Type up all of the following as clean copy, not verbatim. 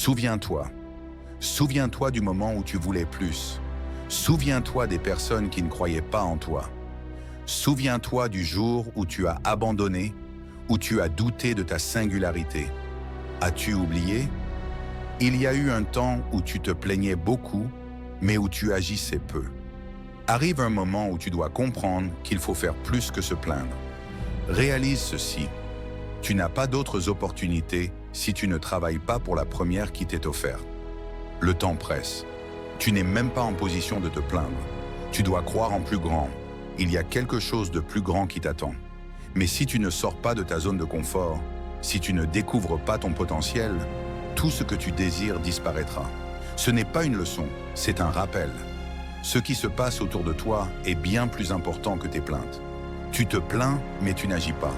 Souviens-toi. Souviens-toi du moment où tu voulais plus. Souviens-toi des personnes qui ne croyaient pas en toi. Souviens-toi du jour où tu as abandonné, où tu as douté de ta singularité. As-tu oublié? Il y a eu un temps où tu te plaignais beaucoup, mais où tu agissais peu. Arrive un moment où tu dois comprendre qu'il faut faire plus que se plaindre. Réalise ceci. Tu n'as pas d'autres opportunités si tu ne travailles pas pour la première qui t'est offerte. Le temps presse. Tu n'es même pas en position de te plaindre. Tu dois croire en plus grand. Il y a quelque chose de plus grand qui t'attend. Mais si tu ne sors pas de ta zone de confort, si tu ne découvres pas ton potentiel, tout ce que tu désires disparaîtra. Ce n'est pas une leçon, c'est un rappel. Ce qui se passe autour de toi est bien plus important que tes plaintes. Tu te plains, mais tu n'agis pas.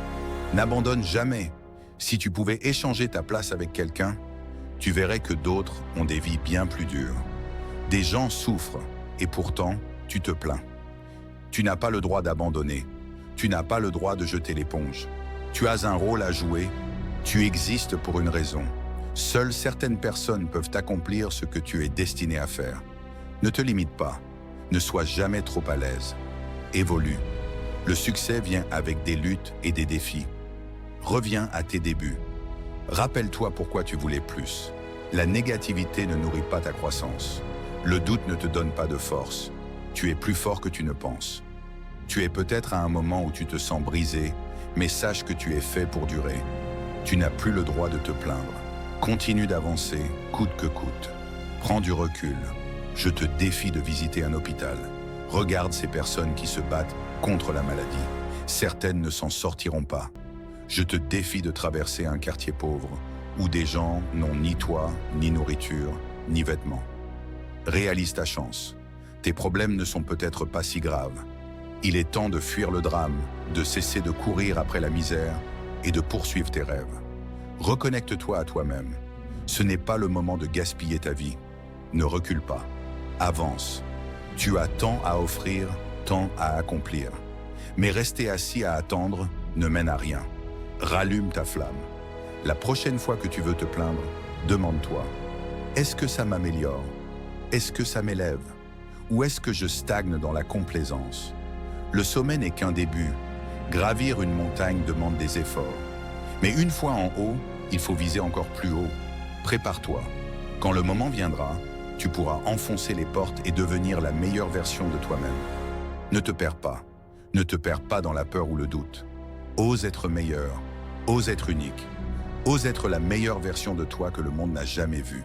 N'abandonne jamais. Si tu pouvais échanger ta place avec quelqu'un, tu verrais que d'autres ont des vies bien plus dures. Des gens souffrent, et pourtant, tu te plains. Tu n'as pas le droit d'abandonner. Tu n'as pas le droit de jeter l'éponge. Tu as un rôle à jouer. Tu existes pour une raison. Seules certaines personnes peuvent accomplir ce que tu es destiné à faire. Ne te limite pas. Ne sois jamais trop à l'aise. Évolue. Le succès vient avec des luttes et des défis. Reviens à tes débuts. Rappelle-toi pourquoi tu voulais plus. La négativité ne nourrit pas ta croissance. Le doute ne te donne pas de force. Tu es plus fort que tu ne penses. Tu es peut-être à un moment où tu te sens brisé, mais sache que tu es fait pour durer. Tu n'as plus le droit de te plaindre. Continue d'avancer, coûte que coûte. Prends du recul. Je te défie de visiter un hôpital. Regarde ces personnes qui se battent contre la maladie. Certaines ne s'en sortiront pas. Je te défie de traverser un quartier pauvre où des gens n'ont ni toit, ni nourriture, ni vêtements. Réalise ta chance. Tes problèmes ne sont peut-être pas si graves. Il est temps de fuir le drame, de cesser de courir après la misère et de poursuivre tes rêves. Reconnecte-toi à toi-même. Ce n'est pas le moment de gaspiller ta vie. Ne recule pas. Avance. Tu as tant à offrir, tant à accomplir. Mais rester assis à attendre ne mène à rien. Rallume ta flamme. La prochaine fois que tu veux te plaindre, demande-toi, est-ce que ça m'améliore? Est-ce que ça m'élève? Ou est-ce que je stagne dans la complaisance? Le sommet n'est qu'un début. Gravir une montagne demande des efforts. Mais une fois en haut, il faut viser encore plus haut. Prépare-toi. Quand le moment viendra, tu pourras enfoncer les portes et devenir la meilleure version de toi-même. Ne te perds pas. Ne te perds pas dans la peur ou le doute. Ose être meilleur. Ose être unique. Ose être la meilleure version de toi que le monde n'a jamais vue.